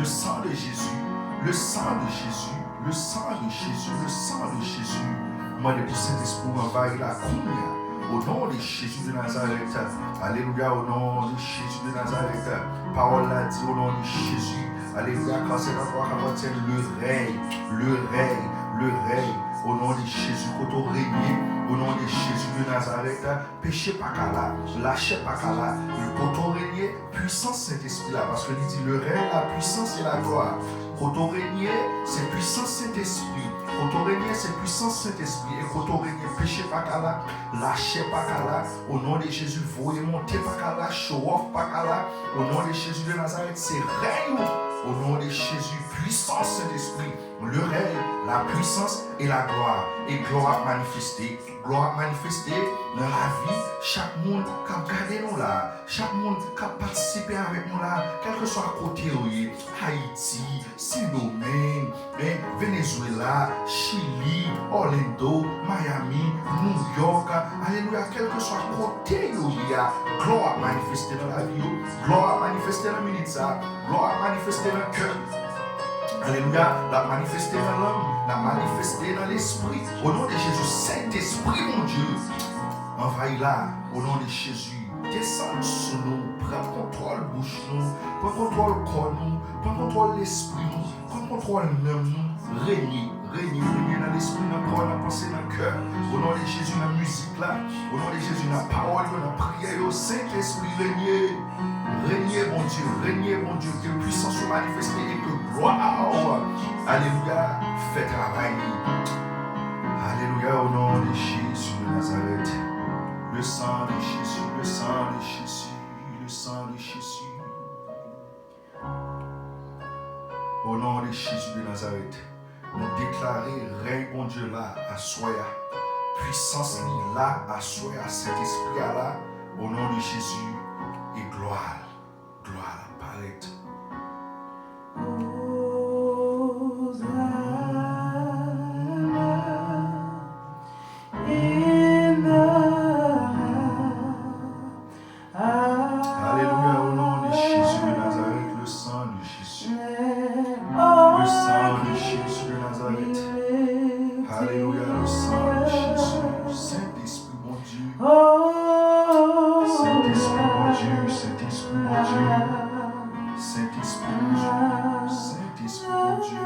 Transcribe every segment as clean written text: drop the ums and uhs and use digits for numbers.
le sang de Jésus, le sang de Jésus, le sang de Jésus, le sang de Jésus. Moi, le Saint-Esprit m'envahit la cour. Au nom de Jésus de Nazareth. Alléluia, au nom de Jésus de Nazareth. Parole l'a dit au nom de Jésus. Alléluia, quand c'est endroit qu'appartient le règne, le règne, le règne. Au nom de Jésus, quand on règne, au nom de Jésus de Nazareth, péché pas qu'à là, lâchez pas qu'à là. Quand on règne, puissance Saint-Esprit là, parce que il dit le règne, la puissance et la gloire. Quand on règne, c'est puissance Saint-Esprit. Quand on règne, c'est puissance Saint-Esprit. Et quand on règne, péché pas qu'à là, lâchez pas qu'à là. Au nom de Jésus, voyez monter pas qu'à là, show off pas qu'à là. Au nom de Jésus de Nazareth, c'est règne. Au nom de Jésus, puissance Saint-Esprit, le règne, la puissance et la gloire. Et gloire manifestée dans la vie. Chaque monde qui a regardé nous là, chaque monde qui a participé avec nous là, quel que soit côté Haïti, Saint-Domingue, Venezuela, Chili, Orlando, Miami, New York, alléluia, quel que soit côté gloire manifestée dans la vie, gloire manifestée dans le ministère, gloire manifestée dans le cœur. Alléluia, la manifester dans l'homme, la manifester dans l'esprit. Au nom de Jésus, Saint-Esprit, mon Dieu, envahis là, au nom de Jésus, descends sur nous, prends contrôle bouche nous, prends contrôle corps nous, prends contrôle l'esprit nous, prends contrôle l'âme nous, règne dans l'esprit, dans le corps, dans la pensée, dans le cœur. Au nom de Jésus, dans la musique là, au nom de Jésus, dans la parole, dans la prière, au Saint-Esprit, régnez, mon Dieu, que puissance soit manifestée et que gloire, alléluia, fait travail. Alléluia, au nom de Jésus de Nazareth, le sang de Jésus, le sang de Jésus, le sang de Jésus. Au nom de Jésus de Nazareth, nous déclarer règne, mon Dieu, là, à Soya. Puissance là, à Soya, cet esprit là, au nom de Jésus, et gloire apparaître. Alléluia, au nom de Jésus de Nazareth, le sang de Jésus. Le sang de Jésus de Nazareth. Alléluia, le sang de Jésus. Saint-Esprit, mon Dieu. Saint-Esprit, mon Dieu. Saint-Esprit, mon Dieu. Saint-Esprit, mon Dieu. Saint-Esprit, mon Dieu.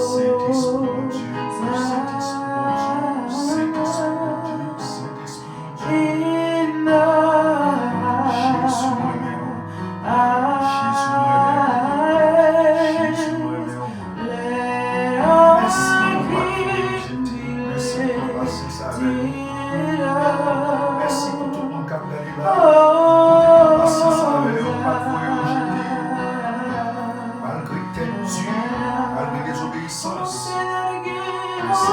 Saint-Esprit, mon Dieu. Saint-Esprit, mon Dieu. Saint-Esprit, mon Dieu. Saint-Esprit, mon Dieu. Jésus, moi-même. Jésus, moi-même. Jésus, moi-même. Merci pour votre jeté. Merci pour passer ça avec nous. Merci pour tout le monde qui a regardé là. Pour passer ça avec nous. Pas de voyer jeté. Malgré tête dure, malgré désobéissance. Merci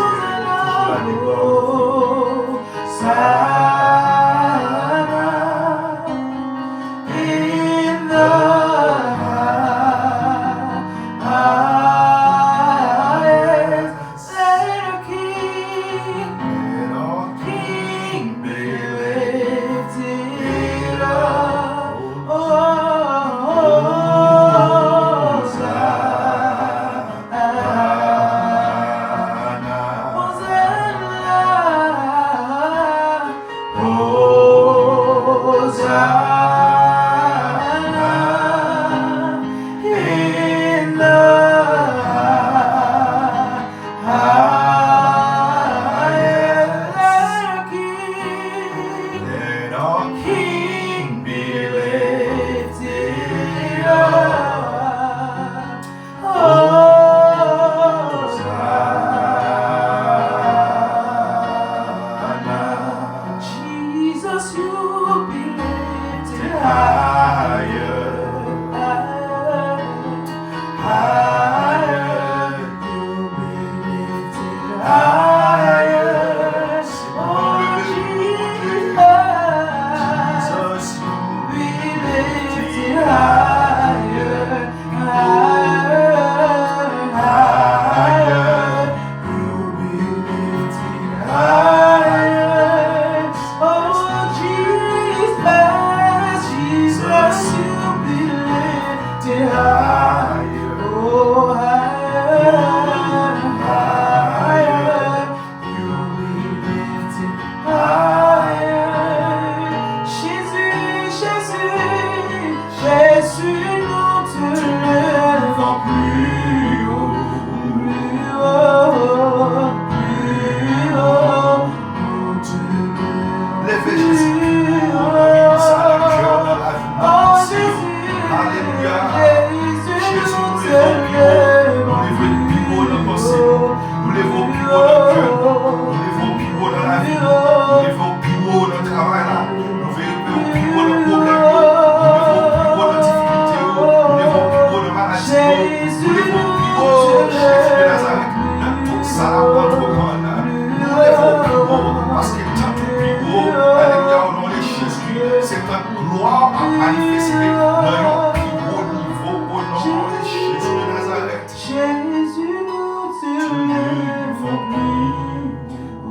Jésus, nous te lèvons plus haut, plus haut, plus haut. Nous te Levez Jésus plus haut. Ça le cœur dans la vie. Alléluia. Jésus, nous levons plus haut. Nous levons plus haut dans la pensée. Nous levons plus haut dans le cœur. Nous levons plus haut dans la vie. Nous levons plus haut dans le travail là. Nous levons plus haut dans le problème. Nous levons plus haut dans la difficulté. Nous levons plus haut dans la maladie. Nous levons plus haut, Jésus de Nazareth. Dans tout ça là, notre monde. Nous levons plus haut parce que tant plus haut, alléluia, au nom de Jésus, c'est ta gloire à manifester dans un plus haut niveau au nom de Jésus de Nazareth. Jésus, nous te lèvons plus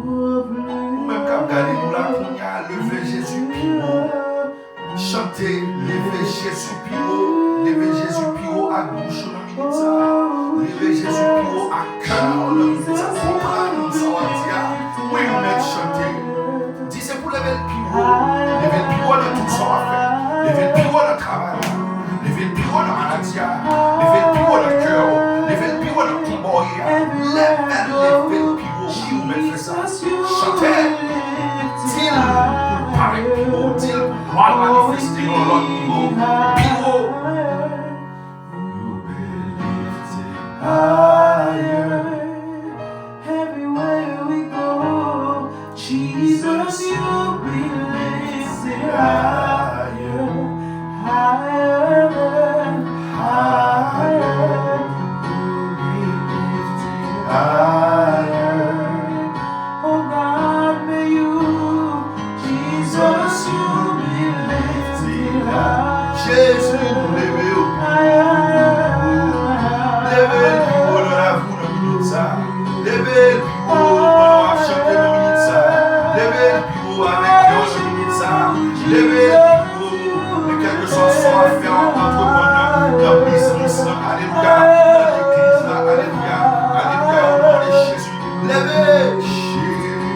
haut, plus haut. Même quand regardez-nous là, qu'on y a levé Jésus plus haut. Chantez, lever Jésus plus haut. Lever Jésus plus haut à bouche dans le minute ça. Lever Jésus plus haut à cœur dans le minute ça. Comprendre ça va dire. Oui, nous mettons chanter. Dis c'est pour lever le plus haut. Lever le plus haut dans tout ça va faire. Lever le plus haut dans le travail. Lever le plus haut dans la maladie. Lever le plus haut dans le cœur. Lever le plus haut dans le combat. Lever le plus haut. Qui vous met ça? Chantez. Dis-le pour parler plus haut. Dis-le pour manifester dans l'autre niveau. Plus haut. Higher, everywhere we go, Jesus, you'll be lifted higher, higher, higher, you'll be lifted higher. Oh God, may you, Jesus, you'll be lifted higher. Jésus, nous levez au Higher. Levez le plus haut dans la voûte dans minute ça. Levez le plus haut pendant à chanter dans minute ça. Levez le plus haut avec cœur dans minute ça. Levez le plus haut de quelque chose soit à faire entrepreneur dans le business. Alléluia. Dans l'église là. Alléluia. Alléluia au nom de Jésus. Levez Jésus.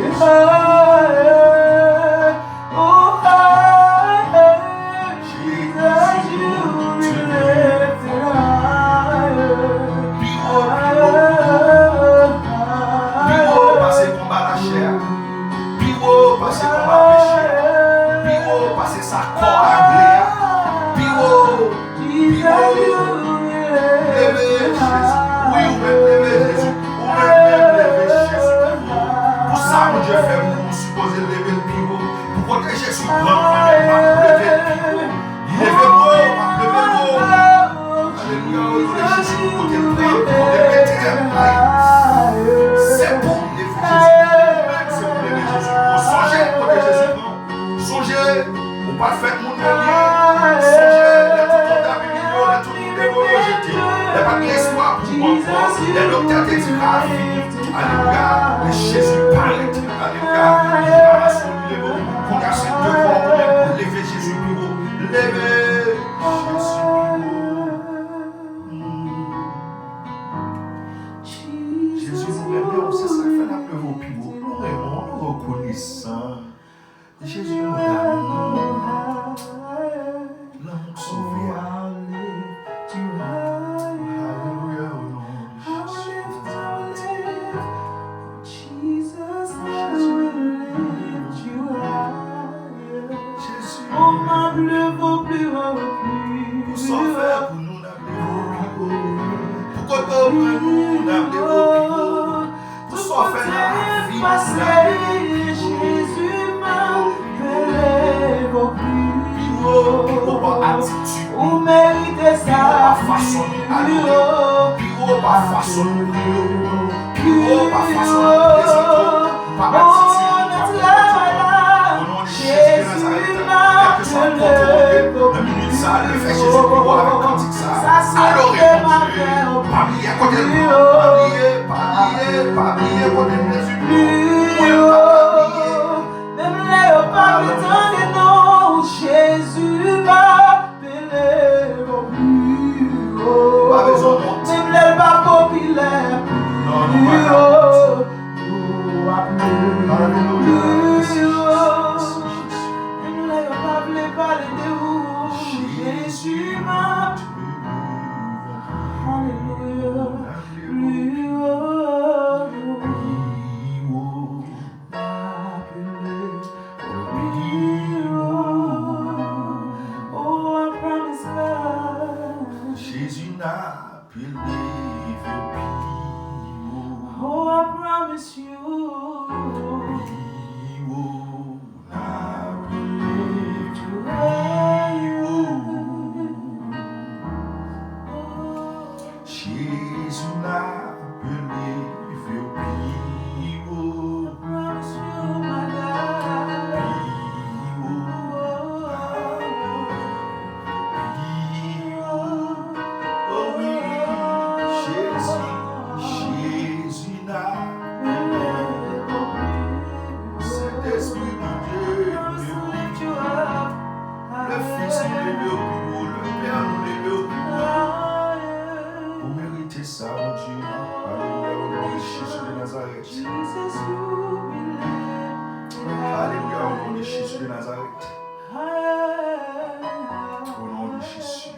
Alléluia, mais Jésus paraît. Alléluia, il va à son niveau. Qu'on a cette devoir pour lever Jésus plus haut. Lever Jésus plus haut. Jésus nous aime, c'est ça qui fait la pleuve au plus haut. Nous aimons, nous reconnaissons. Jésus nous donne l'amour sauvé. Alléluia, au nom de Jésus. On m'a plus haut, plus haut, Pour sauver pour nous, pour nous, pour sauver la vie, Jésus m'appelait au plus haut. pour attitude, Vous méritez ça. pour façon, pour façon, par Jésus m'appelait au plus haut. Pas besoin de monter. Même les pas populaires. Non, Plus non, haut. Jésus m'a not believe you. Oh, I promise you. He will not Lift you up. Jesus not believe you. He will. I promise you, my God. Oh oui, Jésus n'a cet esprit de Dieu, le Fils nous l'élevé au plus haut, le Père nous l'élevé au plus haut. Vous méritez ça, mon Dieu. Alléluia, au nom de Jésus de Nazareth. Alléluia, au nom de Jésus de Nazareth. Au nom de Jésus.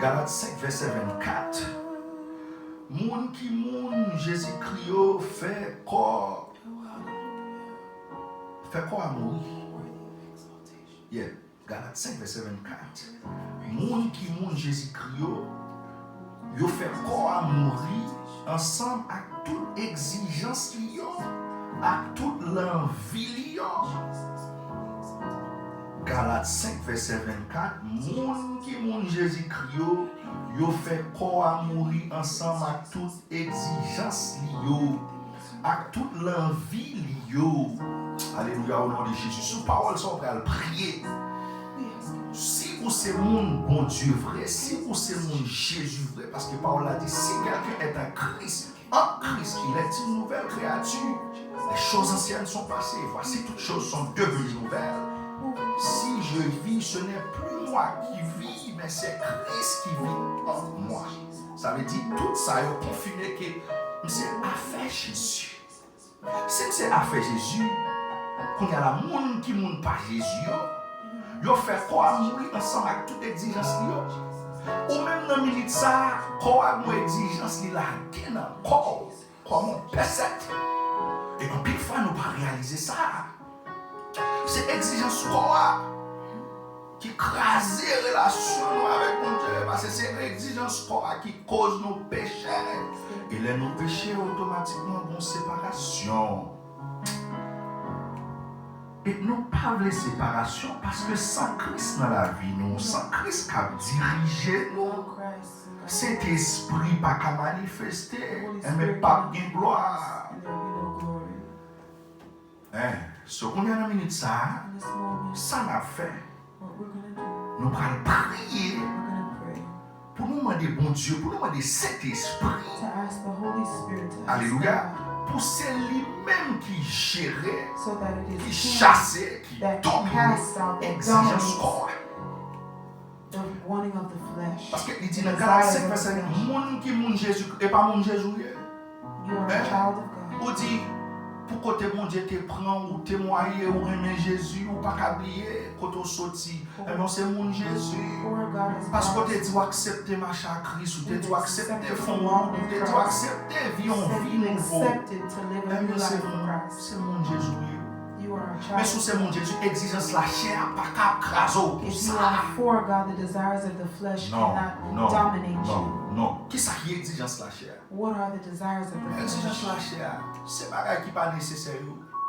Galates 5, verset 24. Moun qui moun Jésus-Christ fait quoi à mourir? Yeah. Galates 5, verset 24. Moun qui moun Jésus-Christ yo fait quoi à mourir ensemble avec toute exigence avec toute l'envie. Galates 5, verset 24. Moun qui moun Jésus-Christ yo fait quoi à mourir ensemble avec toute exigence avec toute l'envie Alléluia, au nom de Jésus. Sous parole, sont prêts à le prier. Si vous c'est mon bon Dieu vrai, si vous c'est mon Jésus vrai, parce que Paul a dit, si quelqu'un est un Christ, il est une nouvelle créature. Les choses anciennes sont passées, voici toutes choses sont devenues nouvelles. Si je vis, ce n'est plus moi qui vis, mais c'est Christ qui vit en moi. Ça veut dire tout ça, il faut confirmer que c'est affaire Jésus. Si c'est affaire Jésus, qu'on y a la monde qui ne pas Jésus, yo fait quoi mourir ensemble avec toute exigence ou même dans minute ça quoi mon exigence la gagne encore comme on percette et en pile fois nous pas réaliser ça c'est exigence quoi qui crase relation avec mon Dieu parce que c'est exigence quoi qui cause nos péchés et les nos péchés automatiquement vont séparation. Et nous parlons de séparation parce que sans Christ dans la vie, nous, sans Christ qui a dirigé nous, cet esprit pas qu'à manifester, mais pas de gloire. Ce qu'on a dans la minute, ça n'a fait. Nous allons prier pour nous demander bon Dieu, pour nous demander cet esprit. Alléluia. Pour c'est lui-même qui gérait, qui chassait, qui dominait l'exigence corps. Parce qu'il dit dans Galates 5, verset 9, moun qui moun Jésus et pas moun Jésus. Ou dit, pour côté mon Dieu te prend ou témoigner ou aimer Jésus ou pas qu'oublier quand on sorti. Mais c'est mon Jésus. Parce que tu dois accepter marcher à Christ ou tu dois accepter fond ou tu dois accepter vivre en vie nouveau. C'est mon Jésus. Mais sous c'est mon Jésus, exigence la chair pas qu'à craser. If you are for God, the desires of the flesh cannot dominate you. Non. Qu'est-ce qui est exigence la chair? What are the desires of the Exigence flesh? la chair, c'est bagay qui pas nécessaire.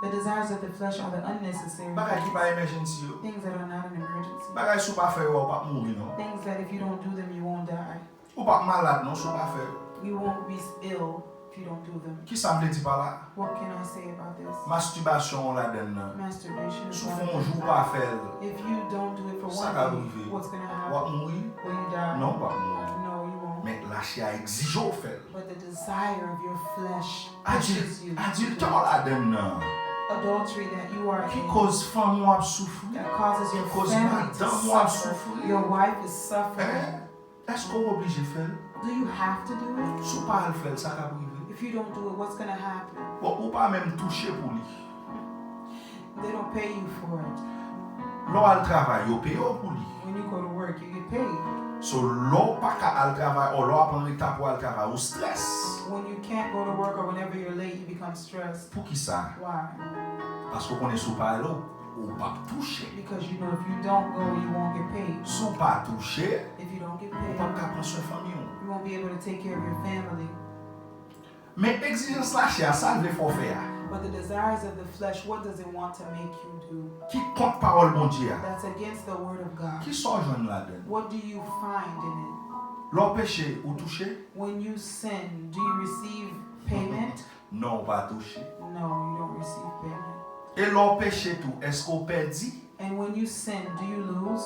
The desires of the flesh are the unnecessary Bagay qui pas emergency. things that are not an emergency. Bagay sou pas faire ou pas mourir non. Things that if you don't do them, you won't die. Ou pas malade non, sou pas faire. You won't be ill if you don't do them. Qui ça me dit par là? What can I say about this? Masturbation la donne. Masturbation is Sou one font of them. jour pas faire. If you don't do it for Ça one va day, arriver. what's going to Ou happen? mourir? Will you die? Non, pas mourir. No, you won't. Mais la chair exige au faire. But the desire of your flesh pushes you. Adultère la donne. Adultery that you are Qui in cause femme ou souffrir? that causes your Cause family to madame ou suffer. souffrir? Your wife is suffering. Est-ce qu'on est obligé de faire? Do you have to do it? Si pas le faire, ça va arriver. If you don't do it, what's going to happen? Bon, ou pas même toucher pour lui. They don't pay you for it. L'on travaille, on paye pour lui. When you go to work, you get paid. So l'on pas qu'à travailler, ou l'on prend l'état pour le travail, ou stress. When you can't go to work or whenever you're late, you become stressed. Pour qui ça? Why? Parce qu'on est sous pas l'eau. ou pas toucher. Because you know if you don't go, you won't get paid. Si ou pas toucher, If you don't get ou paid, pas prendre soin de famille. you won't be able to take care of your family. Mais exigence la chair, ça il faut faire. But the desires of the flesh, what does it want to make you do? Qui compte parole mon Dieu? That's against the word of God. Qui sont jeunes là-dedans? What do you find in it? Leur péché ou toucher? When you sin, do you receive payment? Non, pas toucher. No, you don't receive payment. Et leur péché tout, est-ce qu'on perdit? And when you sin, do you lose?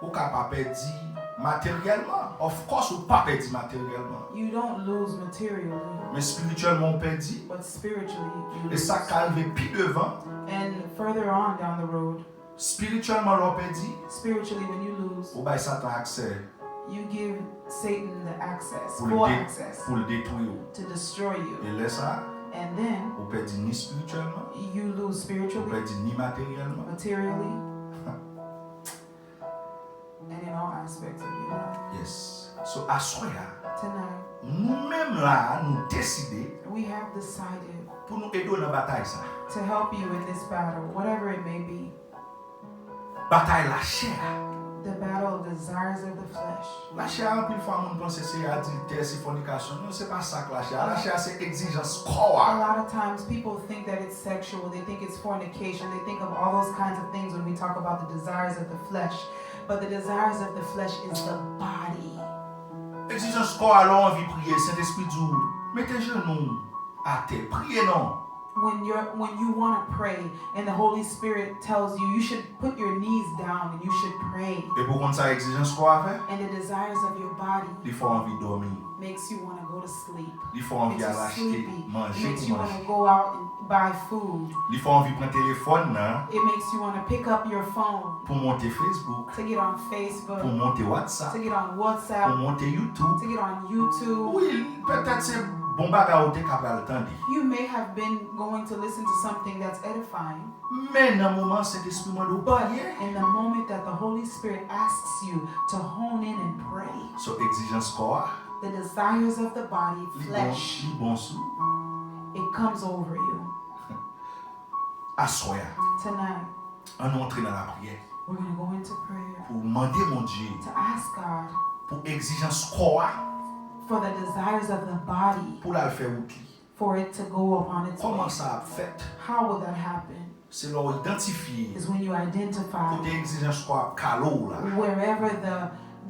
Ou ka pas perdu matériellement? Of course, ou pas perdu matériellement. You don't lose materially, Mais spirituellement, on perdu. but spiritually you Et lose. ça qui arrive plus devant, And further on down the road, spirituellement, on perdu. spiritually when you lose, Ou bien Satan accès you give Satan the access, pour full le, access pour le détruire. to destroy you. Et là, ça, And then on perdu ni spirituellement, you lose on spiritually, perdu ni matériellement. materially, and in all aspects of your life. Yes. So, à soi, Tonight, nous-mêmes là, nous décidons we have decided pour nous aider dans la bataille. Ça. to help you in this battle, whatever it may be. Bataille la chair. The battle of desires of the flesh. La chair, en plus, fois, on pense que c'est adultère, c'est fornication. Non, c'est pas ça que la chair. La chair, c'est exigence A corps. lot of times people think that it's sexual, they think it's fornication, they think of all those kinds of things when we talk about the desires of the flesh. But the desires of the flesh is the body. Exigence corps, alors, envie de prier. Saint-Esprit dit, mettez genoux à terre. Priez non. When you want to pray and the Holy Spirit tells you should put your knees down and you should pray. Et pour qu'on ça exigence corps à faire, And the desires of your body il faut envie de dormir. makes you want to go to sleep. Il faut envie Makes à you l'acheter, sleepy. It manger makes pour you want manger. to go out and buy food. Il faut envie de prendre téléphone là, It makes you want to pick up your phone pour monter Facebook, to get on pour Facebook, monter WhatsApp, to get on pour WhatsApp, monter YouTube. to get on YouTube. Oui, peut-être c'est bon bagage ou t'es capable d'entendre. You may have been going to listen to something that's edifying, Mais dans le moment, cet esprit m'a dit, but prier. in the moment that the Holy Spirit asks you to hone in and pray, So exigence corps, the desires of the body, flesh, li bon sou, it comes over you. assoya, Tonight, on entre dans la prière we're going to go into prayer pour demander mon Dieu to ask God pour exigence corps for the desires of the body, pour la faire outil. for it to go upon its Comment way. ça a fait? How will that happen? C'est leur identifier Is when you identify côté exigence corps calo là. wherever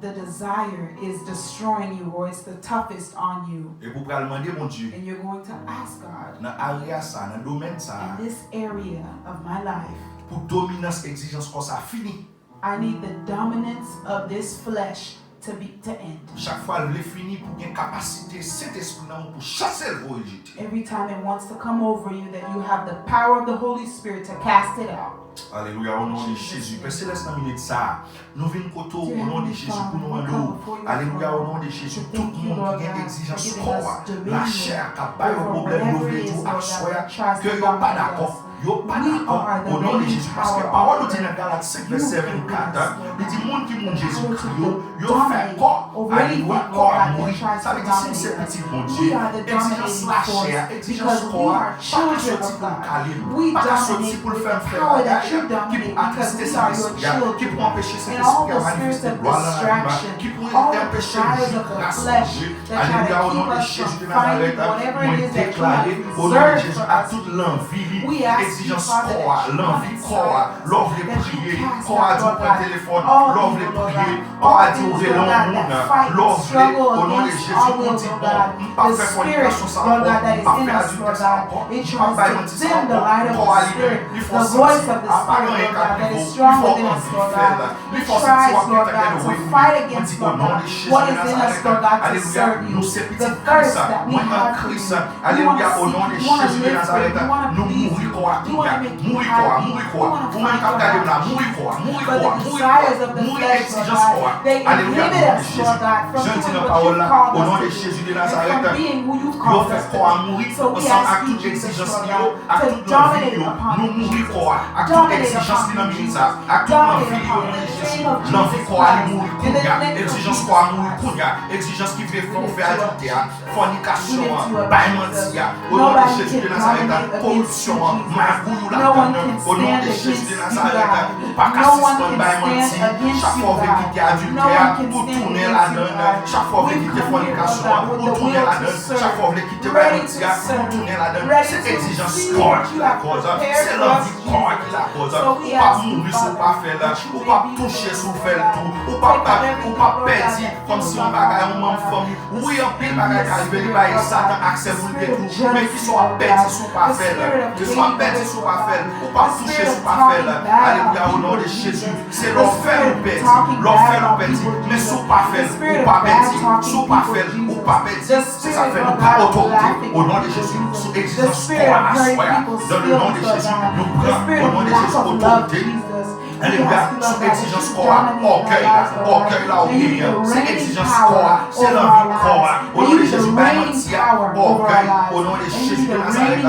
the desire is destroying you or it's the toughest on you. Et pour demander mon Dieu And you're going to ask God, dans area ça, dans domaine ça, in this area of my life, pour dominance exigence corps ça fini. I need the dominance of this flesh to end. Chaque fois le fini pour une capacité cet esprit là pour chasser le rejeter. Every time it wants to come over you, that you have the power of the Holy Spirit to cast it out. Alléluia, au nom de Jésus. Père Céleste, dans minute ça, nous venons côté au nom de Jésus pour nous demander. Alléluia, au nom de Jésus. Tout le monde qui a une exigence corps, la chair, qui a pas de problème, nous venons à soi, que vous n'êtes pas d'accord. Vous n'êtes pas d'accord au nom de Jésus. Parce que la parole nous dit dans Galates 5, verset 24, il dit, monde qui monte Jésus-Christ, vous fait corps, alléluia, corps à mourir. Ça veut dire, si c'est petit, mon Dieu, exigence la chair, exigence corps, pas sortir pour caler, pas sortir pour le faire that you dominate because we are your children. And all the spirits of distraction, all the desires of the flesh that try to keep us from finding whatever it is that you have reserved for us. We ask you, Father, that you cast out, Lord God, all evil, Lord God, all things, Lord God, that fight and struggle against our will, Lord God. The spirit, Lord God, that is in us, Lord God, it tries to dim the light of the spirit, the voice of the Spirit, Lord God, that is strong within us, Lord God. It tries, Lord God, to fight against, Lord God, what is in us, Lord God, to serve you. The thirst that we have for you. We want to seek you. We want to live for you. We want to please you. là, mourir quoi, vous même quand regardez là, mourir quoi, exigence quoi. Alléluia, je dis la parole là, au nom de Jésus de Nazareth, nous faisons quoi à mourir, ensemble à toute exigence, à toute l'envie, nous mourir quoi, à toute exigence dans le à toute l'envie quoi, à mourir, exigence quoi, à mourir, exigence qui veut faire adultère, fornication, baïmentia, au nom de Jésus de Nazareth, corruption, magouille la donne, au nom de Jésus de Nazareth, pas qu'à suspendre baïmentia, chaque fois que quitter adultère, pour tourner la donne, chaque fois que quitter fornication, pour tourner la donne, chaque fois que quitter baïmentia, pour tourner la donne, c'est exigence corps qui la cause, c'est l'envie corps qui la cause, ou pas mourir sur pas faire là, ou pas toucher sur faire tout, ou pas perdre comme si on bagaille un membre famille, oui un pile bagaille arrivé, il Satan accès pour le tout, mais qui soit perdre sur pas faire là, qui soit perdre sur pas faire, ou pas toucher sur pas faire là, alléluia au nom de Jésus, c'est l'enfer ou perdre, mais sur pas faire, ou pas perdre, sur pas faire, ou pas perdre, c'est ça fait nous pas autorité au nom de Jésus, sous exigence pour la soya, dans le nom de Jésus, nous prenons au nom de Jésus autorité. Alléluia, sous exigence corps, orgueil là, orgueil, c'est exigence corps, c'est l'envie corps, au nom de Jésus, baïmentia, orgueil, au nom de Jésus de Nazareth,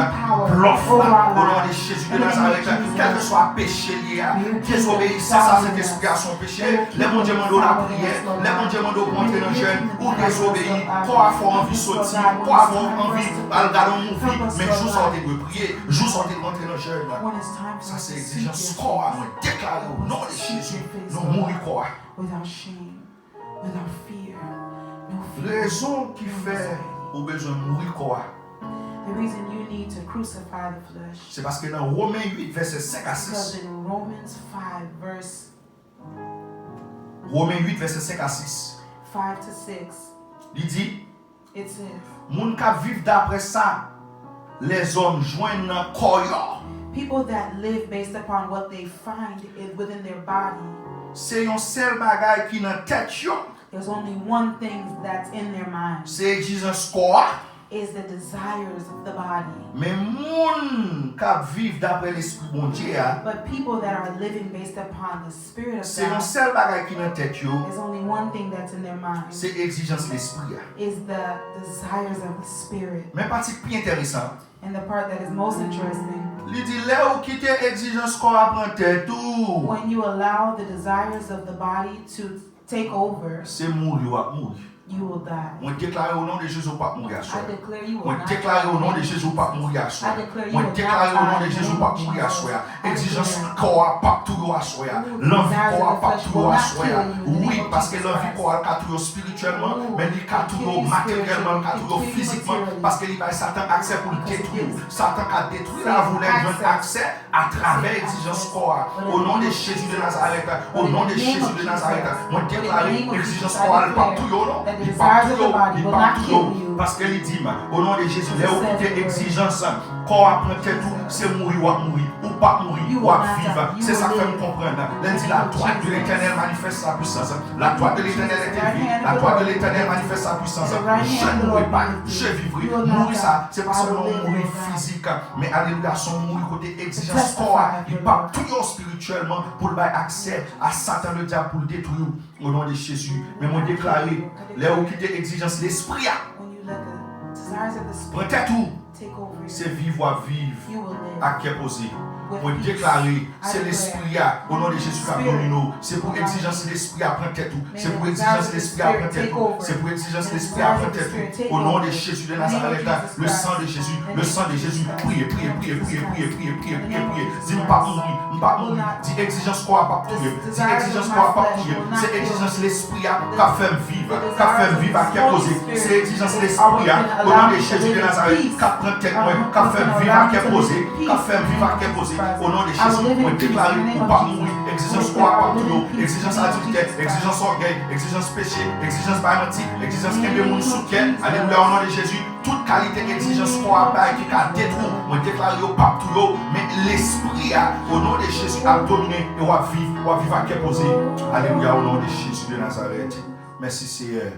bluff, au nom de Jésus de Nazareth, quel que soit péché lié, désobéissance à cet esprit à son péché, les mon Dieu m'ont la prière, les mon Dieu m'ont montré dans le jeûne, ou désobéir, quoi avoir envie de sortir, quoi avoir envie de regarder mon vie, mais jour sortir de prier, jour sortir de rentrer dans le jeûne, ça c'est exigence corps, moi déclare. Au nom de Jésus, nous mourons quoi? Raison qui fait au besoin de mourir quoi? The reason you need to crucify the flesh. C'est parce que dans Romains 8, verset 5 à 6. Because in Romans 5, verse Romains 8, verset 5 à 6. 5 to 6. Il dit, it says, moun ka vive d'après ça, les hommes joignent dans corps. People that live based upon what they find within their body. C'est un seul bagage qui dans tête yo. There's only one thing that's in their mind. C'est exigence corps. Is the desires of the body. Mais moun ka vive d'après l'esprit bon Dieu. But people that are living based upon the spirit of c'est un God. seul bagage qui dans tête yo. There's only one thing that's in their mind. C'est exigence l'esprit. Is the desires of the spirit. Mais partie plus intéressante. And the part that is most interesting. Il dit là où quitter exigence corps après tête tout. When you allow the desires of the body to take over. C'est mourir ou mourir. You will die. On déclare au nom de Jésus pas mourir. I declare you will On not déclare au nom de die. Jésus pas mourir. I declare you On will déclare au nom not de die. Jésus pas mourir. I Exigence declare. corps pas tout à soi. L'envie corps pas tout à soi. Oui, parce que l'envie corps a tout spirituellement, mais il a tout matériellement, il a tout physiquement, parce que il va Satan accès pour le détruire. Satan a détruit la voulait accès à travers exigence corps. Au nom de Jésus de Nazareth, au nom de Jésus de Nazareth, on déclare exigence corps pas tout non. Il pas tout. Il parle toujours parce qu'il dit, au nom de Jésus, les autres exigences, corps après tout, c'est mourir ou pas mourir, ou vivre. C'est ça que nous comprenons. Il dit, la droite de l'Éternel manifeste sa puissance. La droite de l'Éternel est élevée. La droite de l'Éternel manifeste sa puissance. Je ne mourrai pas, je vivrai. Mourir ça, c'est pas seulement mourir physique, mais alléluia, son mourir côté exigence corps. Il parle toujours spirituellement pour avoir accès à Satan le diable pour le détruire. Au nom de Jésus. Mais moi déclaré, les où quitter exigence l'esprit. Prends tout. C'est vivre à vivre à qui est posé. Pour déclarer, c'est l'esprit au nom de Jésus qui a domine. C'est pour exigence l'esprit à prendre tête. C'est pour exigence l'esprit à prendre tête. C'est pour exigence l'esprit à prendre tête. Au nom de Jésus de Nazareth, le sang de Jésus, le sang de Jésus. Priez. Dis pas mourir, dis exigence quoi pas mourir. Dis exigence quoi pas mourir. C'est exigence l'esprit à faire vivre à qui est posé. C'est exigence l'esprit au nom de Jésus de Nazareth qui prend tête, qui fait vivre à qui est posé, qui fait vivre à qui est posé. Au nom de Jésus, on déclare ou pas mourir, exigence quoi pas tout, exigence adultère, exigence orgueil, exigence péché, exigence baïmentique, exigence qui est mon soutien. Alléluia, au nom de Jésus, toute qualité d'exigence quoi pas qui a détruit, on déclare ou pas tout, mais l'esprit au nom de Jésus a dominé et on va vivre à qui est posé. Alléluia, au nom de Jésus de Nazareth. Merci Seigneur.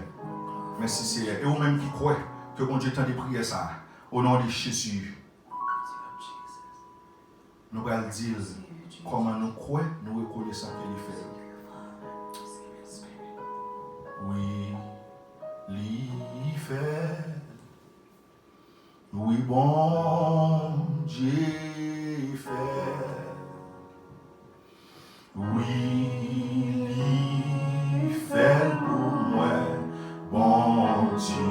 Merci Seigneur. Et vous-même qui croyez que mon Dieu t'a de prier ça, au nom de Jésus. nous allons dire comment nous croyons, nous reconnaissons qu'il fait. Oui, il fait. Oui, bon Dieu fait. Oui, il fait pour moi. Bon Dieu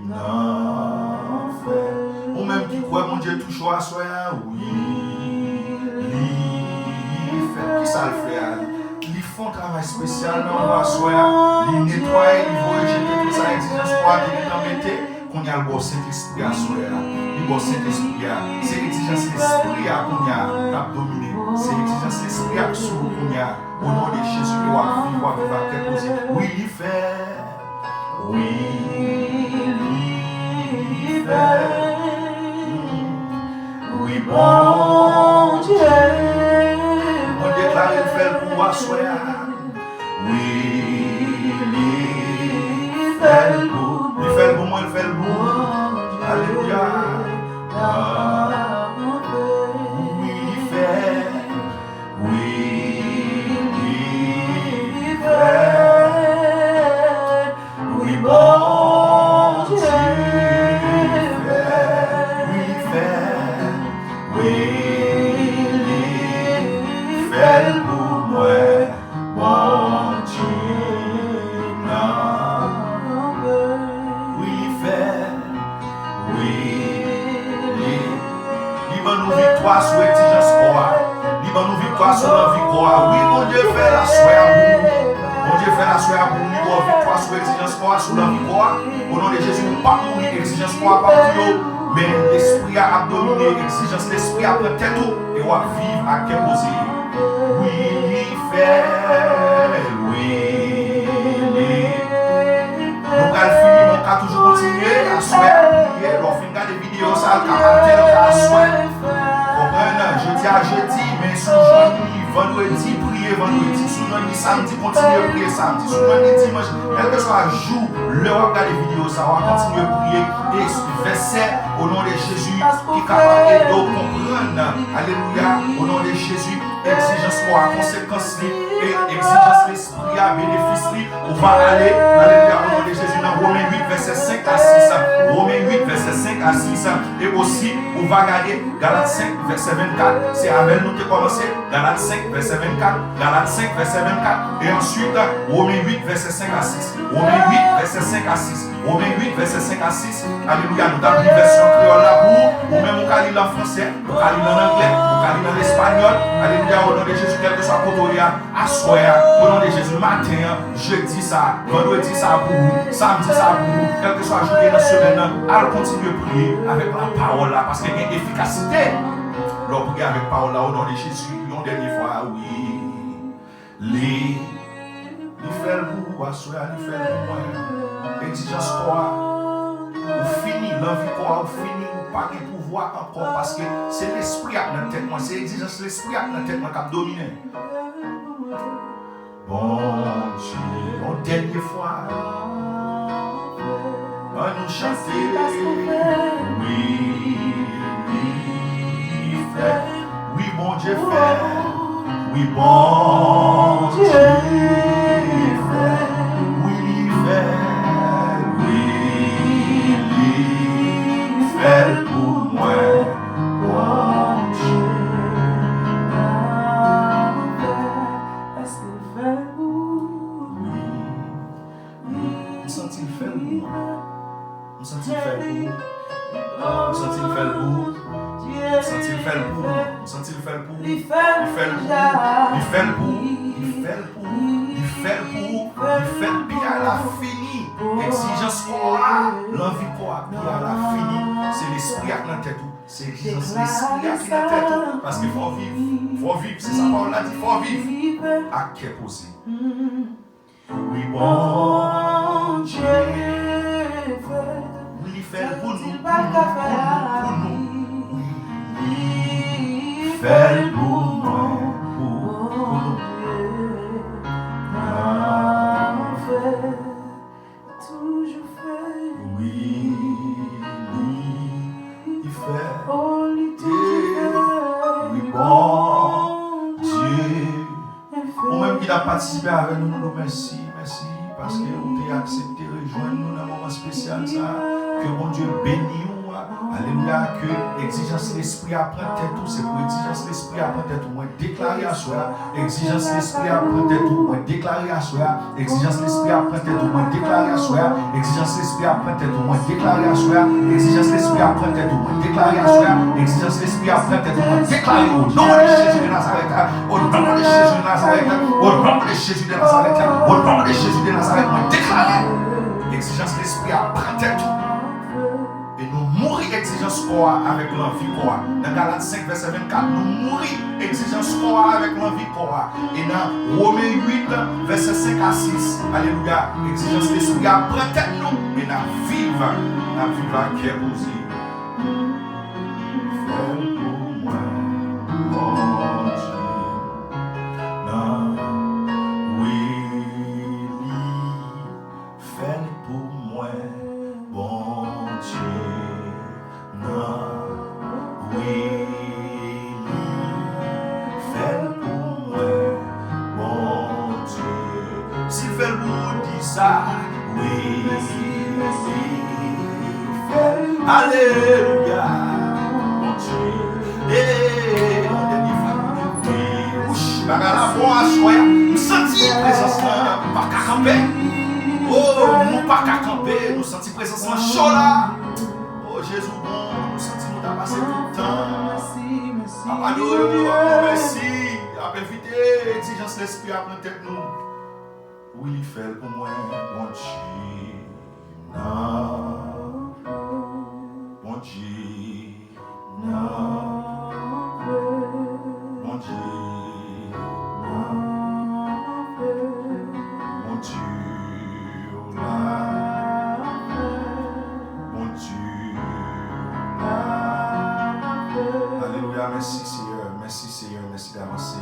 n'a fait. Ou même qui croit, mon Dieu, tout choix soit. Oui, il fait. Qui ça le fait? Ils font un travail spécial dans le soir. Ils nettoient, ils vont rejeter tout ça, exigence pour mettre. Qu'on y a le bon Saint-Esprit à soi, le bon Saint-Esprit, c'est l'exigence de l'Esprit qu'on y a dominé, c'est l'exigence de l'Esprit sur qu'on y a, au nom de Jésus, qui va vivre avec poser. Oui, il fait, oui, il fait, oui, bon Dieu, on déclare le fait pour soi, oui, il fait pour. Il fait pour moi, il fait pour moi. Alléluia. Oui, il fait. Oui, il fait. Oui, bon Dieu. Oui, il fait. Oui, il fait pour moi. Bon Dieu. Nous victoire sur l'exigence quoi. Libre nous victoire sur la vie quoi. Oui, mon Dieu fait la soie à vous. Mon Dieu fait la soie à vous. Libre victoire sur l'exigence quoi, sur la vie quoi. Au nom de Jésus, nous pas mourir l'exigence quoi, pas pour mais l'esprit a dominé l'exigence, l'esprit a pris tête et on va vivre à quel posé. Oui, il fait. Oui, nous allons finir, mon cas toujours continuer à souhaiter. On finira des vidéos, ça, le caractère, à souhait. Jeudi à jeudi, mais sous jeudi, vendredi, prier vendredi, sous jeudi, samedi, continuer à prier samedi, sous jeudi, dimanche, quel que soit le jour, l'heure où on regarde les vidéos, ça va continuer à prier et verset au nom de Jésus qui est capable de comprendre, alléluia, au nom de Jésus, exigence pour la conséquence et exigence l'esprit à bénéfice, on va aller, alléluia, au nom de Jésus, dans Romains 8, verset 5 à 6, Romains 8, verset 5 à 6, et aussi, on va regarder Galates 5, verset 24, c'est avec nous qui commencé, Galates 5, verset 24, Galates 5, verset 24, et ensuite, Romains 8, verset 5 à 6, Romains 8, verset 5 à 6, Romains 8, verset 5 à 6, alléluia, nous avons une version créole là pour, ou même on peut lire en français, on peut lire en anglais, on peut lire en espagnol, alléluia, au nom de Jésus, quel que soit côté, à soir, au nom de Jésus, matin, jeudi ça, vendredi ça pour vous, samedi ça pour vous, quel que soit journée dans la semaine, allons continuer à prier avec la parole là, parce qu'il y a une efficacité. L'on prie avec la parole là, au nom de Jésus, une dernière fois, oui. Il fait le bout, il fait le bout, exigence quoi, ou fini, l'envie quoi, ou fini, ou pas de pouvoir encore, parce que c'est l'esprit à notre tête, c'est l'exigence l'esprit à notre tête qui a dominé. Bon Dieu, une dernière fois, on nous chanter, oui, il fait, oui, bon Dieu fait, oui, bon Dieu fait, oui, il fait, oui, il fait pour moi, bon Dieu. Exigence quoi, l'envie quoi, puis à la fini, c'est l'esprit à la tête, c'est l'exigence l'esprit à la tête, parce qu'il faut vivre, c'est ça qu'on a dit, faut vivre, à qui est posé. Oui, bon Dieu, oui, il fait pour nous, oui, il fait pour nous, participer avec nous, nous merci, merci, parce que vous avez accepté de rejoindre nous dans un moment spécial. Ça, que mon Dieu bénisse. Alléluia, que l'exigence de l'esprit apprend tête tout, c'est pour exigence de l'esprit apprend tête tout, moi déclarer à soi, exigence de l'esprit apprend tête tout, moi déclarer à soi, exigence de l'esprit apprend tête tout, moi déclarer à soi, exigence de l'esprit apprend tête tout, moi déclarer à soi, exigence de l'esprit apprend tête tout, moi déclarer à soi, exigence de l'esprit apprend tête tout, moi déclarer au nom de Jésus de Nazareth, au nom de Jésus de Nazareth, au nom de Jésus de Nazareth, au nom de Jésus de Nazareth, moi déclarer, exigence de l'esprit apprend tête tout. Et nous mourir exigence quoi avec l'envie quoi. Dans Galates 5 verset 24, nous mourir exigence quoi avec l'envie quoi. Et dans Romains 8 verset 5 à 6, alléluia, exigence l'esprit apprend tête nous et nous vivre qui est posé. Fais pour moi, mon Dieu, non, oui, fais pour moi, bon Dieu. Oui, fais pour moi, mon Dieu. Si fait le mot dit ça, oui, fais. Alléluia, mon Dieu. Et on est oui, ouch, bagala bon à soi, nous sentis présence là, pas qu'à camper. Oh, nous pas qu'à camper, nous sentis présence là chaud là. Oh Jésus bon, nous sentis nous t'as passé tout le temps. Papa nous, merci. A éviter exigence l'esprit à prendre tête nous. Oui, il fait pour moi, mon Dieu. Non, mon Dieu. Non, mon Dieu. Non, mon Dieu. Mon Dieu. Alléluia, merci Seigneur, merci d'annoncer.